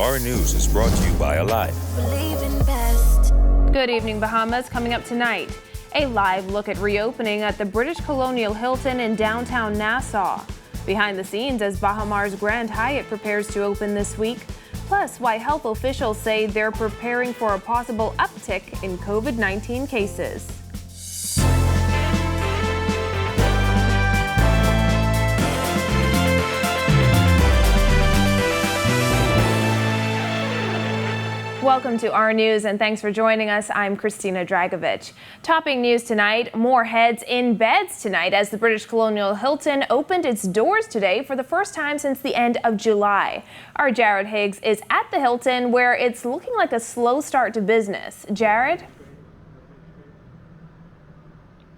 Our News is brought to you by Alive. Good evening, Bahamas. Coming up tonight, a live look at reopening at the British Colonial Hilton in downtown Nassau. Behind the scenes as Bahamas Grand Hyatt prepares to open this week. Plus, why health officials say they're preparing for a possible uptick in COVID-19 cases. Welcome to our news and thanks for joining us. I'm Christina Dragovich. Topping news tonight, more heads in beds tonight as the British Colonial Hilton opened its doors today for the first time since the end of July. Our Jared Higgs is at the Hilton where it's looking like a slow start to business. Jared?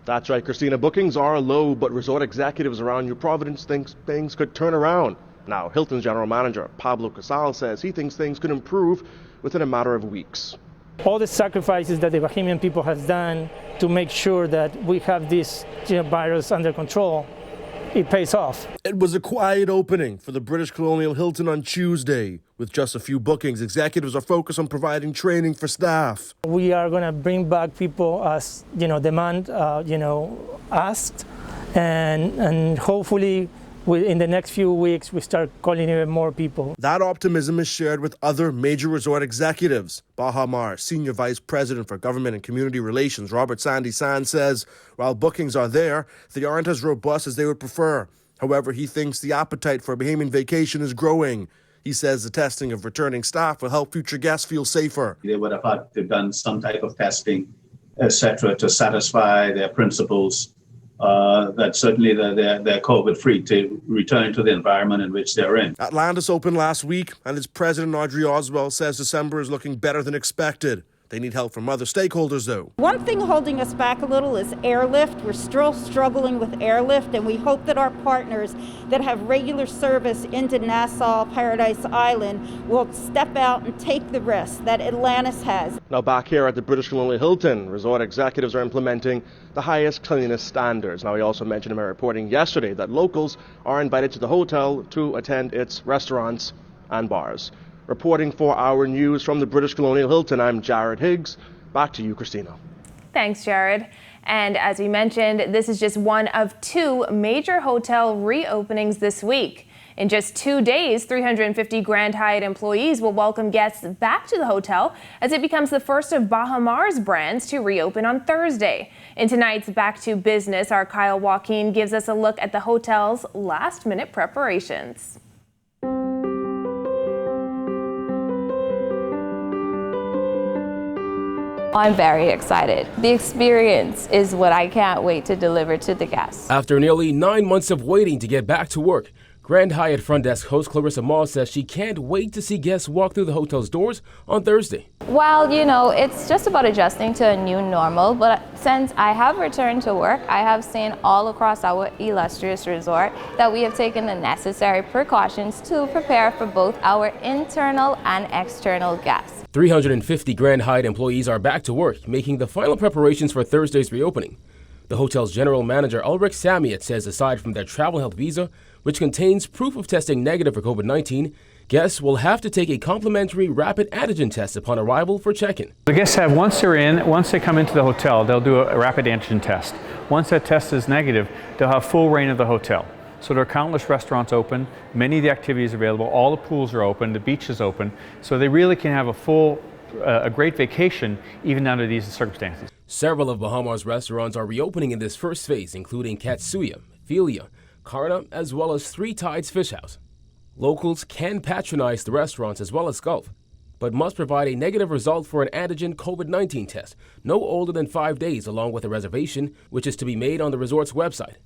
That's right, Christina. Bookings are low, but resort executives around New Providence think things could turn around. Now, Hilton's general manager, Pablo Casal, says he thinks things could improve within a matter of weeks. All the sacrifices that the Bahamian people has done to make sure that we have this virus under control, it pays off. It was a quiet opening for the British Colonial Hilton on Tuesday. With just a few bookings, executives are focused on providing training for staff. We are going to bring back people as demand asked, and hopefully in the next few weeks, we start calling in more people. That optimism is shared with other major resort executives. Bahamas Senior Vice President for Government and Community Relations, Robert Sandy San, says while bookings are there, they aren't as robust as they would prefer. However, he thinks the appetite for a Bahamian vacation is growing. He says the testing of returning staff will help future guests feel safer. They would have had to have done some type of testing, etc., to satisfy their principles. That certainly they're COVID-free to return to the environment in which they're in. Atlantis opened last week, and its president, Audrey Oswald, says December is looking better than expected. They need help from other stakeholders, though. One thing holding us back a little is airlift. We're still struggling with airlift, and we hope that our partners that have regular service into Nassau, Paradise Island, will step out and take the risk that Atlantis has. Now back here at the British Colonial Hilton, resort executives are implementing the highest cleanliness standards. Now, he also mentioned in my reporting yesterday that locals are invited to the hotel to attend its restaurants and bars. Reporting for Our News from the British Colonial Hilton, I'm Jared Higgs. Back to you, Christina. Thanks, Jared. And as we mentioned, this is just one of two major hotel reopenings this week. In just 2 days, 350 Grand Hyatt employees will welcome guests back to the hotel as it becomes the first of Bahamas brands to reopen on Thursday. In tonight's Back to Business, our Kyle Joaquin gives us a look at the hotel's last-minute preparations. I'm very excited. The experience is what I can't wait to deliver to the guests. After nearly 9 months of waiting to get back to work, Grand Hyatt front desk host Clarissa Moss says she can't wait to see guests walk through the hotel's doors on Thursday. Well, it's just about adjusting to a new normal, but since I have returned to work, I have seen all across our illustrious resort that we have taken the necessary precautions to prepare for both our internal and external guests. 350 Grand Hyatt employees are back to work, making the final preparations for Thursday's reopening. The hotel's general manager, Ulrich Samiet, says aside from their travel health visa, which contains proof of testing negative for COVID-19, guests will have to take a complimentary rapid antigen test upon arrival for check-in. The guests have, once they come into the hotel, they'll do a rapid antigen test. Once that test is negative, they'll have full reign of the hotel. So there are countless restaurants open, many of the activities available, all the pools are open, the beach is open, so they really can have a great vacation even under these circumstances. Several of Bahamas restaurants are reopening in this first phase, including Katsuya, Philia, Karna, as well as Three Tides Fish House. Locals can patronize the restaurants as well as golf, but must provide a negative result for an antigen COVID-19 test, no older than 5 days, along with a reservation, which is to be made on the resort's website.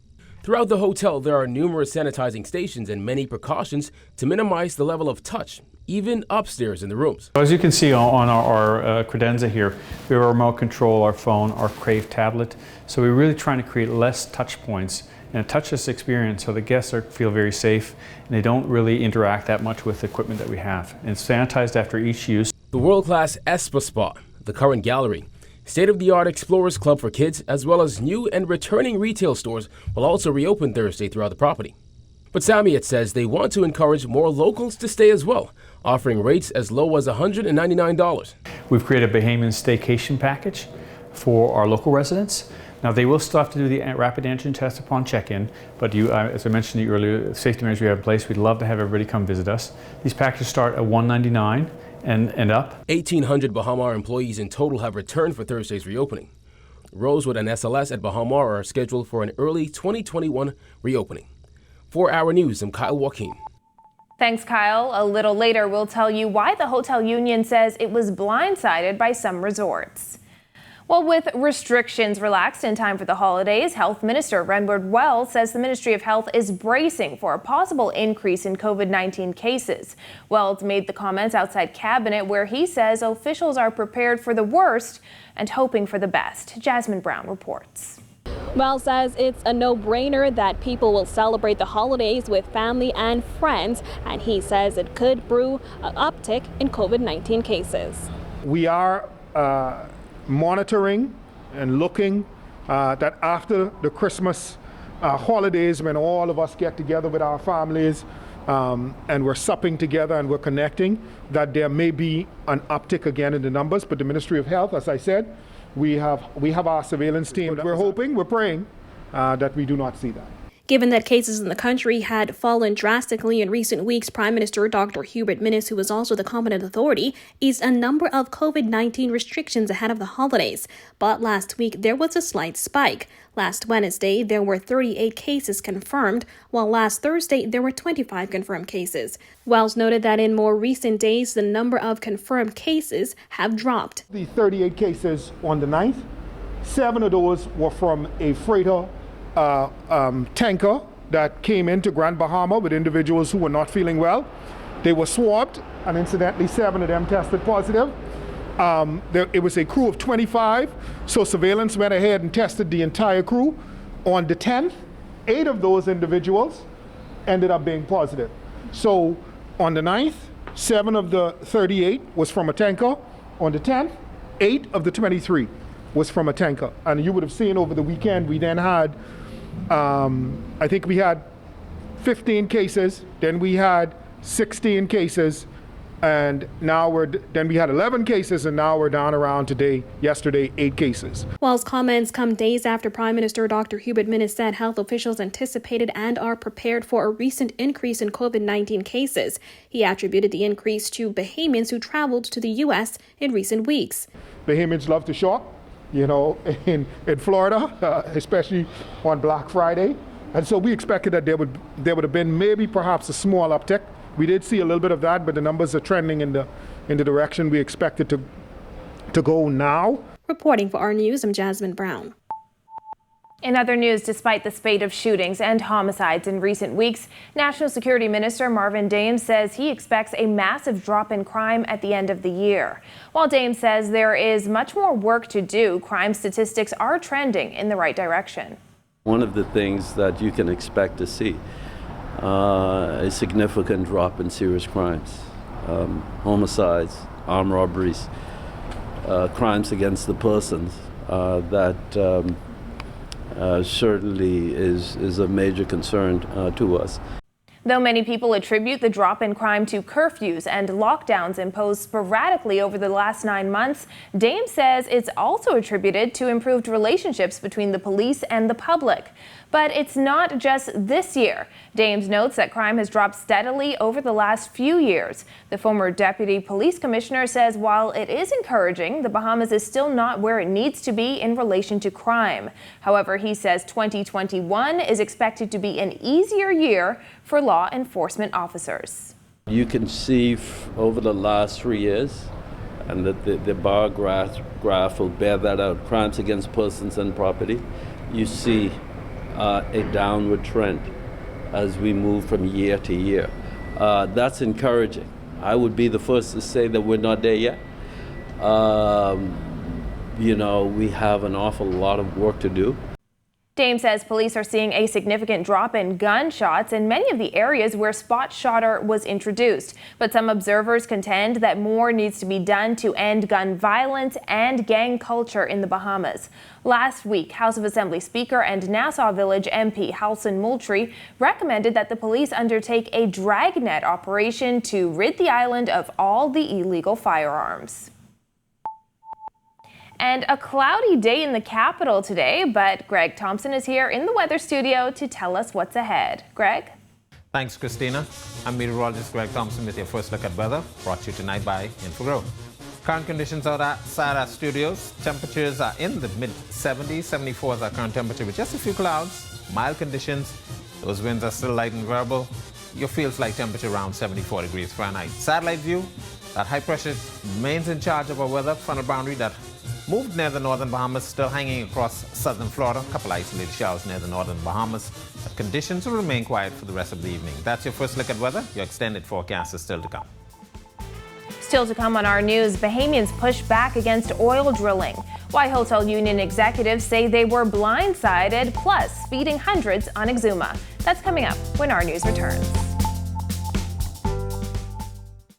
Throughout the hotel, there are numerous sanitizing stations and many precautions to minimize the level of touch, even upstairs in the rooms. As you can see on our credenza here, we have our remote control, our phone, our Crave tablet. So we're really trying to create less touch points and a touchless experience so the guests feel very safe and they don't really interact that much with the equipment that we have. And it's sanitized after each use. The world-class Espa Spa, the current gallery, state-of-the-art Explorers Club for kids, as well as new and returning retail stores will also reopen Thursday throughout the property. But Hyatt says they want to encourage more locals to stay as well, offering rates as low as $199. We've created a Bahamian staycation package for our local residents. Now, they will still have to do the rapid antigen test upon check-in, but as I mentioned to you earlier, the safety measures we have in place, we'd love to have everybody come visit us. These packages start at $199 and up. 1,800 Bahamas employees in total have returned for Thursday's reopening. Rosewood and SLS at Bahamas are scheduled for an early 2021 reopening. For Our News, I'm Kyle Joaquin. Thanks, Kyle. A little later, we'll tell you why the hotel union says it was blindsided by some resorts. Well, with restrictions relaxed in time for the holidays, Health Minister Renward Wells says the Ministry of Health is bracing for a possible increase in COVID-19 cases. Wells made the comments outside Cabinet, where he says officials are prepared for the worst and hoping for the best. Jasmine Brown reports. Wells says it's a no-brainer that people will celebrate the holidays with family and friends, and he says it could brew an uptick in COVID-19 cases. We are monitoring and looking that after the Christmas holidays, when all of us get together with our families and we're supping together and we're connecting, that there may be an uptick again in the numbers. But the Ministry of Health, as I said, we have our surveillance team. We're hoping, we're praying that we do not see that. Given that cases in the country had fallen drastically in recent weeks, Prime Minister Dr. Hubert Minnis, who is also the competent authority, eased a number of COVID-19 restrictions ahead of the holidays. But last week, there was a slight spike. Last Wednesday, there were 38 cases confirmed, while last Thursday, there were 25 confirmed cases. Wells noted that in more recent days, the number of confirmed cases have dropped. The 38 cases on the 9th, 7 of those were from a freighter tanker that came into Grand Bahama with individuals who were not feeling well. They were swabbed, and incidentally, 7 of them tested positive. It was a crew of 25, so surveillance went ahead and tested the entire crew. On the 10th, 8 of those individuals ended up being positive. So on the 9th, 7 of the 38 was from a tanker. On the 10th, 8 of the 23 was from a tanker. And you would have seen over the weekend, we then had I think we had 15 cases, then we had 16 cases, and now then we had 11 cases, and now we're down around yesterday, 8 cases. Wells' comments come days after Prime Minister Dr. Hubert Minnis said health officials anticipated and are prepared for a recent increase in COVID-19 cases. He attributed the increase to Bahamians who traveled to the U.S. in recent weeks. Bahamians love to shop. You know, in Florida, especially on Black Friday. And so we expected that there would have been maybe perhaps a small uptick. We did see a little bit of that, but the numbers are trending in the direction we expected to go now. Reporting for Our News, I'm Jasmine Brown. In other news, despite the spate of shootings and homicides in recent weeks, National Security Minister Marvin Dames says he expects a massive drop in crime at the end of the year. While Dames says there is much more work to do, crime statistics are trending in the right direction. One of the things that you can expect to see a significant drop in serious crimes, homicides, armed robberies, crimes against the persons that certainly is a major concern to us. Though many people attribute the drop in crime to curfews and lockdowns imposed sporadically over the last 9 months, Dames says it's also attributed to improved relationships between the police and the public. But it's not just this year. Dames notes that crime has dropped steadily over the last few years. The former deputy police commissioner says while it is encouraging, the Bahamas is still not where it needs to be in relation to crime. However, he says 2021 is expected to be an easier year for law enforcement officers. You can see over the last 3 years, and the bar graph will bear that out, crimes against persons and property, you see a downward trend as we move from year to year. That's encouraging. I would be the first to say that we're not there yet. You know, we have an awful lot of work to do. Dame says police are seeing a significant drop in gunshots in many of the areas where Spot Shotter was introduced. But some observers contend that more needs to be done to end gun violence and gang culture in the Bahamas. Last week, House of Assembly Speaker and Nassau Village MP Halson Moultrie recommended that the police undertake a dragnet operation to rid the island of all the illegal firearms. And a cloudy day in the capital today, but Greg Thompson is here in the weather studio to tell us what's ahead. Greg? Thanks, Christina. I'm meteorologist Greg Thompson with your first look at weather, brought to you tonight by InfoGrow. Current conditions outside our studios. Temperatures are in the mid-70s. 74 is our current temperature with just a few clouds. Mild conditions. Those winds are still light and variable. Your feels-like temperature around 74 degrees Fahrenheit. Satellite view. That high pressure remains in charge of our weather frontal boundary that moved near the northern Bahamas, still hanging across southern Florida. A couple isolated showers near the northern Bahamas. But conditions will remain quiet for the rest of the evening. That's your first look at weather. Your extended forecast is still to come. Still to come on our news, Bahamians push back against oil drilling. Why hotel union executives say they were blindsided, plus speeding hundreds on Exuma. That's coming up when our news returns.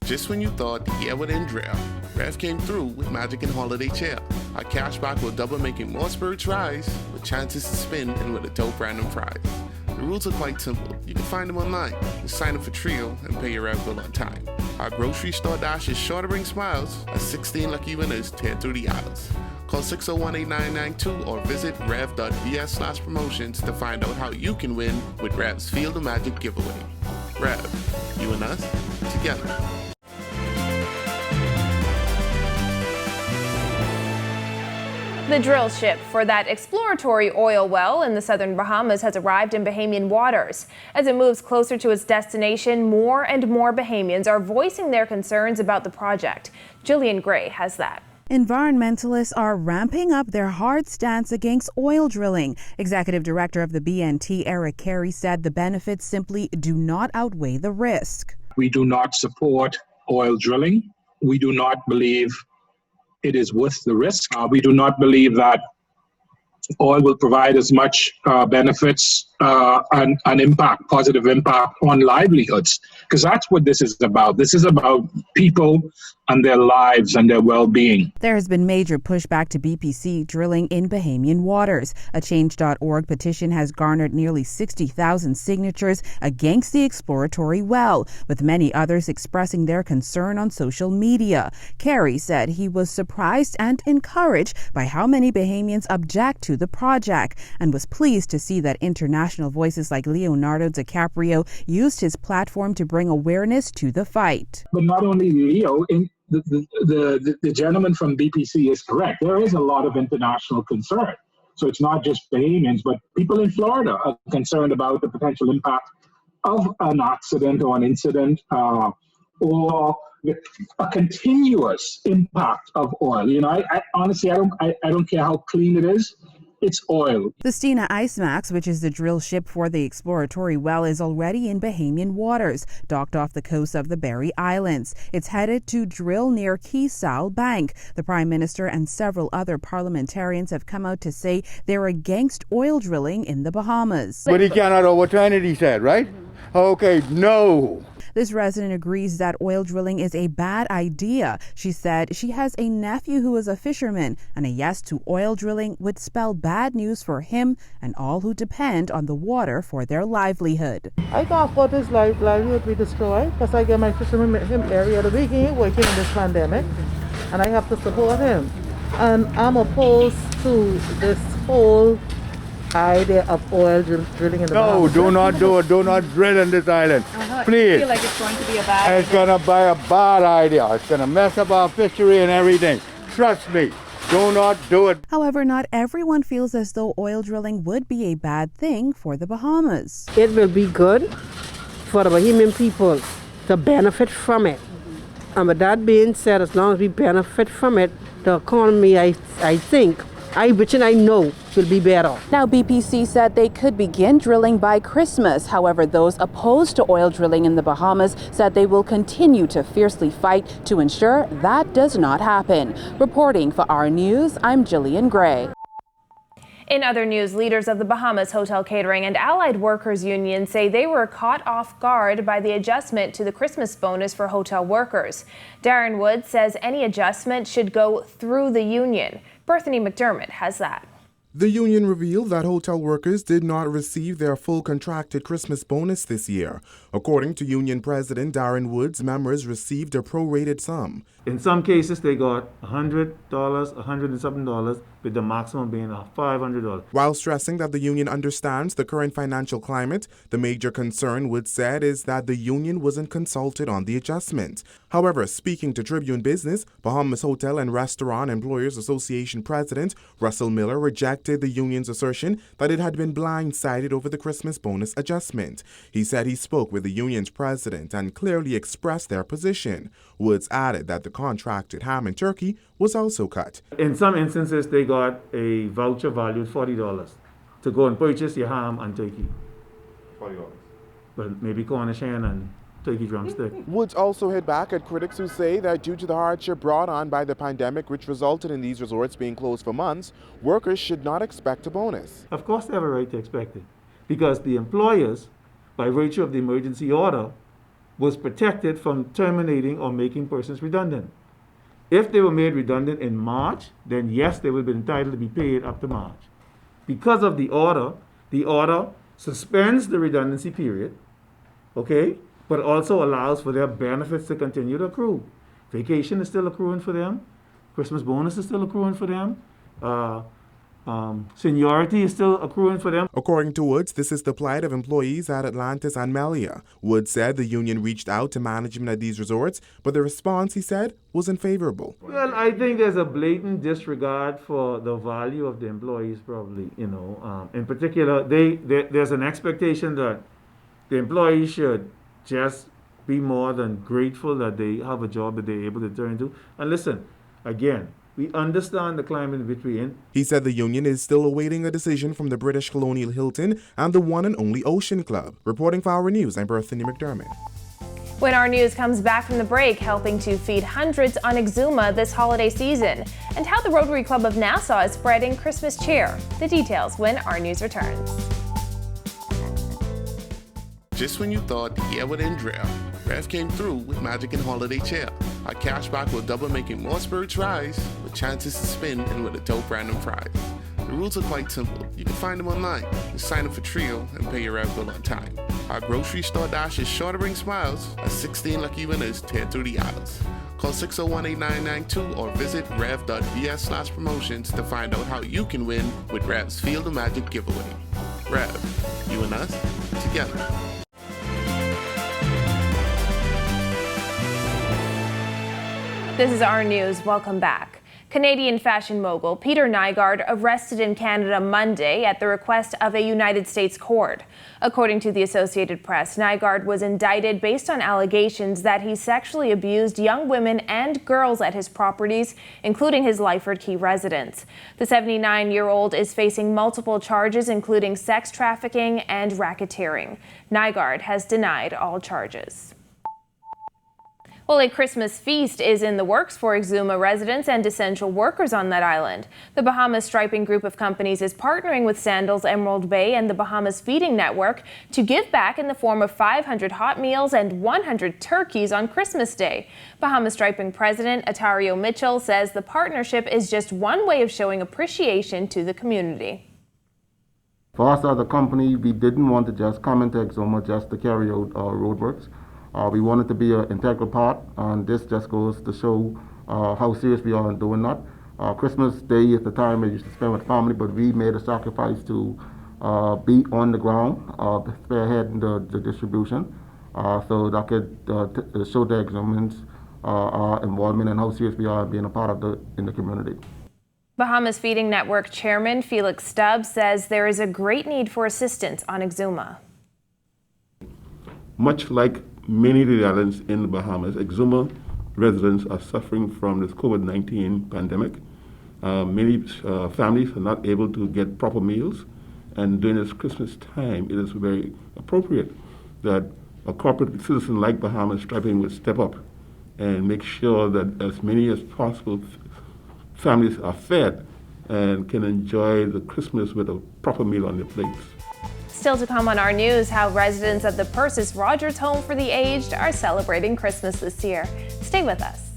Just when you thought the year would end drought, Rev came through with Magic and Holiday Cheer. Our cashback will double, making more spirits rise, with chances to spin and with a dope random prize. The rules are quite simple. You can find them online. Just sign up for Trio and pay your Rev bill on time. Our grocery store dash is sure to bring smiles as 16 lucky winners tear through the aisles. Call 601-8992 or visit rev.vs/promotions to find out how you can win with Rev's Field of Magic giveaway. Rev, you and us, together. The drill ship for that exploratory oil well in the southern Bahamas has arrived in Bahamian waters. As it moves closer to its destination, more and more Bahamians are voicing their concerns about the project. Jillian Gray has that. Environmentalists are ramping up their hard stance against oil drilling. Executive Director of the BNT, Eric Carey, said the benefits simply do not outweigh the risk. We do not support oil drilling. We do not believe it is worth the risk. We do not believe that oil will provide as much benefits and impact, positive impact on livelihoods, because that's what this is about. This is about people and their lives and their well-being. There has been major pushback to BPC drilling in Bahamian waters. A Change.org petition has garnered nearly 60,000 signatures against the exploratory well, with many others expressing their concern on social media. Carey said he was surprised and encouraged by how many Bahamians object to the project and was pleased to see that international voices like Leonardo DiCaprio used his platform to bring awareness to the fight. But not only Leo, the gentleman from BPC is correct. There is a lot of international concern. So it's not just Bahamians, but people in Florida are concerned about the potential impact of an accident or an incident or a continuous impact of oil. You know, I honestly, I don't care how clean it is. It's oil. The Stina Icemax, which is the drill ship for the exploratory well, is already in Bahamian waters, docked off the coast of the Berry Islands. It's headed to drill near Keesal Bank. The Prime Minister and several other parliamentarians have come out to say they're against oil drilling in the Bahamas. But he cannot overturn it, he said, right? Okay, no. This resident agrees that oil drilling is a bad idea. She said she has a nephew who is a fisherman, and a yes to oil drilling would spell bad news for him and all who depend on the water for their livelihood. I can't afford his livelihood be destroyed because I get my fisherman him every other week. He ain't working in this pandemic, and I have to support him. And I'm opposed to this whole idea of oil drilling in the Bahamas. No, do not do it. Do not drill in this island. Please. I feel like it's going to be a bad idea. It's going to be a bad idea. It's going to mess up our fishery and everything. Trust me. Do not do it. However, not everyone feels as though oil drilling would be a bad thing for the Bahamas. It will be good for the Bahamian people to benefit from it. And with that being said, as long as we benefit from it, the economy, I think, which I know will be better. Now, BPC said they could begin drilling by Christmas. However, those opposed to oil drilling in the Bahamas said they will continue to fiercely fight to ensure that does not happen. Reporting for our news, I'm Jillian Gray. In other news, leaders of the Bahamas Hotel Catering and Allied Workers Union say they were caught off guard by the adjustment to the Christmas bonus for hotel workers. Darren Woods says any adjustment should go through the union. Bethany McDermott has that. The union revealed that hotel workers did not receive their full contracted Christmas bonus this year. According to union president Darren Woods, members received a prorated sum. In some cases, they got $100, $107, with the maximum being $500. While stressing that the union understands the current financial climate, the major concern, Woods said, is that the union wasn't consulted on the adjustment. However, speaking to Tribune Business, Bahamas Hotel and Restaurant Employers Association President Russell Miller rejected the union's assertion that it had been blindsided over the Christmas bonus adjustment. He said he spoke with the union's president and clearly expressed their position. Woods added that the contracted ham and turkey was also cut. In some instances, they got a voucher valued $40 to go and purchase your ham and turkey. $40. But maybe Cornish hen and turkey drumstick. Woods also hit back at critics who say that due to the hardship brought on by the pandemic, which resulted in these resorts being closed for months, workers should not expect a bonus. Of course they have a right to expect it, because the employers, by virtue of the emergency order, was protected from terminating or making persons redundant. If they were made redundant in March, then yes, they would be entitled to be paid up to March. Because of the order suspends the redundancy period, okay, but also allows for their benefits to continue to accrue. Vacation is still accruing for them. Christmas bonus is still accruing for them. Seniority is still accruing for them. According to Woods, this is the plight of employees at Atlantis and Melia. Woods said the union reached out to management at these resorts, but the response, he said, wasn't favorable. Well, I think there's a blatant disregard for the value of the employees, probably. In particular, there's an expectation that the employees should just be more than grateful that they have a job that they're able to turn to. And listen, again, we understand the climate in which we're in. He said the union is still awaiting a decision from the British Colonial Hilton and the one and only Ocean Club. Reporting for Our News, I'm Bethany McDermott. When Our News comes back from the break, helping to feed hundreds on Exuma this holiday season, and how the Rotary Club of Nassau is spreading Christmas cheer. The details when Our News returns. Just when you thought the year would end dry, Rev came through with Magic and Holiday Cheer. Our cashback will double, making more spirits rise, with chances to spin and with a dope random prize. The rules are quite simple. You can find them online. Just sign up for Trio and pay your Rev bill on time. Our grocery store dash is sure to bring smiles as 16 lucky winners tear through the aisles. Call 601-8992 or visit rev.vs/promotions to find out how you can win with Rev's Field of Magic giveaway. Rev, you and us, together. This is Our News. Welcome back. Canadian fashion mogul Peter Nygaard arrested in Canada Monday at the request of a United States court. According to the Associated Press, Nygaard was indicted based on allegations that he sexually abused young women and girls at his properties, including his Lyford Key residence. The 79-year-old is facing multiple charges, including sex trafficking and racketeering. Nygaard has denied all charges. Well, a Christmas feast is in the works for Exuma residents and essential workers on that island. The Bahamas Striping Group of companies is partnering with Sandals Emerald Bay and the Bahamas Feeding Network to give back in the form of 500 hot meals and 100 turkeys on Christmas Day. Bahamas Striping President Atario Mitchell says the partnership is just one way of showing appreciation to the community. For us as a company, we didn't want to just come into Exuma just to carry out roadworks. We wanted to be an integral part, and this just goes to show how serious we are in doing that. Christmas Day is the time I used to spend with family, but we made a sacrifice to be on the ground, spearheading the distribution, so that could show the Exumans our involvement and how serious we are being a part of in the community. Bahamas Feeding Network Chairman Felix Stubbs says there is a great need for assistance on Exuma. Much like many of the islands in the Bahamas, Exuma residents are suffering from this COVID-19 pandemic. Many families are not able to get proper meals, and during this Christmas time, it is very appropriate that a corporate citizen like Bahamas Striping would step up and make sure that as many as possible families are fed and can enjoy the Christmas with a proper meal on their plates. Still to come on our news, how residents of the Persis Rogers Home for the Aged are celebrating Christmas this year. Stay with us.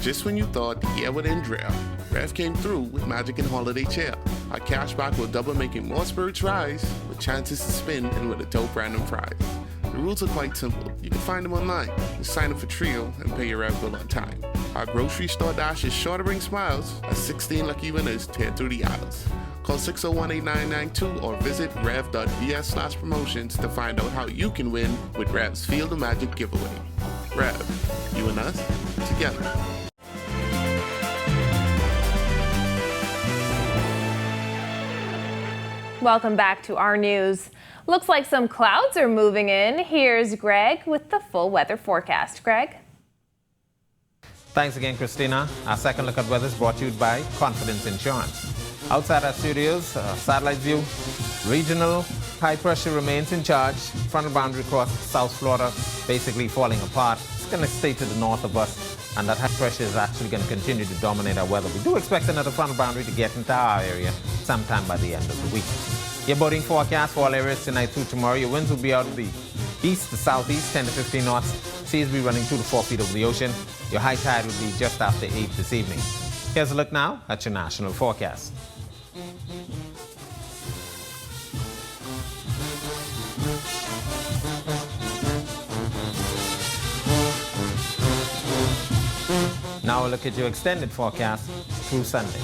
Just when you thought the year would end drought, Rev came through with Magic and Holiday Cheer. Our cashback will double, making more spirits rise, with chances to spin and with a dope random prize. The rules are quite simple. You can find them online. Just sign up for Trio and pay your Rev bill on time. Our grocery store dash is sure to bring smiles as 16 lucky winners tear through the aisles. Call 601-8992 or visit rev.bs/promotions to find out how you can win with Rev's Field of Magic giveaway. Rev, you and us, together. Welcome back to our news. Looks like some clouds are moving in. Here's Greg with the full weather forecast. Greg? Thanks again, Christina. Our second look at weather is brought to you by Confidence Insurance. Outside our studios, satellite view, regional high pressure remains in charge. Frontal boundary across South Florida basically falling apart. It's going to stay to the north of us, and that high pressure is actually going to continue to dominate our weather. We do expect another frontal boundary to get into our area sometime by the end of the week. Your boating forecast for all areas tonight through tomorrow. Your winds will be out of the east to southeast, 10 to 15 knots. Seas will be running 2 to 4 feet over the ocean. Your high tide will be just after 8 this evening. Here's a look now at your national forecast. Now a look at your extended forecast through Sunday.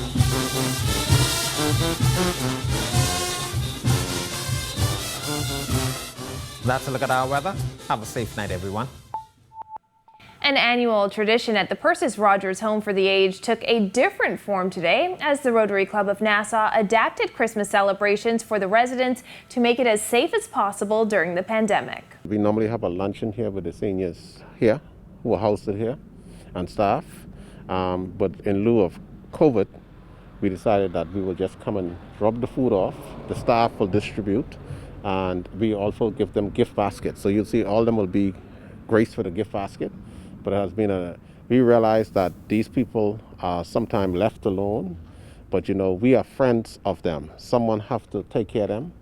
That's a look at our weather. Have a safe night, everyone. An annual tradition at the Persis Rogers Home for the Aged took a different form today as the Rotary Club of Nassau adapted Christmas celebrations for the residents to make it as safe as possible during the pandemic. We normally have a luncheon here with the seniors here who are hosted here and staff, but in lieu of COVID, we decided that we will just come and drop the food off. The staff will distribute, and we also give them gift baskets. So you'll see all of them will be graced for the gift basket. But it has been we realize that these people are sometimes left alone, but we are friends of them. Someone have to take care of them.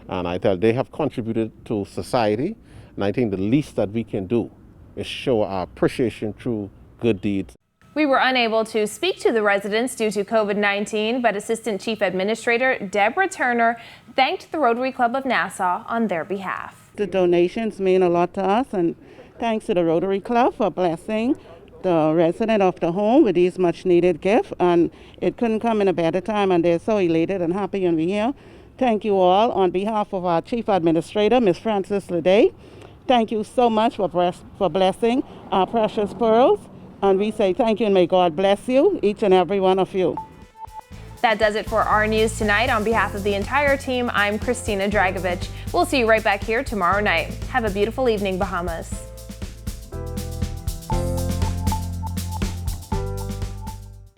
And I tell they have contributed to society. And I think the least that we can do is show our appreciation through good deeds. We were unable to speak to the residents due to COVID-19, but Assistant Chief Administrator Deborah Turner thanked the Rotary Club of Nassau on their behalf. The donations mean a lot to us, and thanks to the Rotary Club for blessing the resident of the home with these much needed gifts. And it couldn't come in a better time, and they're so elated and happy to be here. Thank you all on behalf of our Chief Administrator, Ms. Frances Leday. Thank you so much for blessing our precious pearls. And we say thank you and may God bless you, each and every one of you. That does it for our news tonight. On behalf of the entire team, I'm Christina Dragovich. We'll see you right back here tomorrow night. Have a beautiful evening, Bahamas.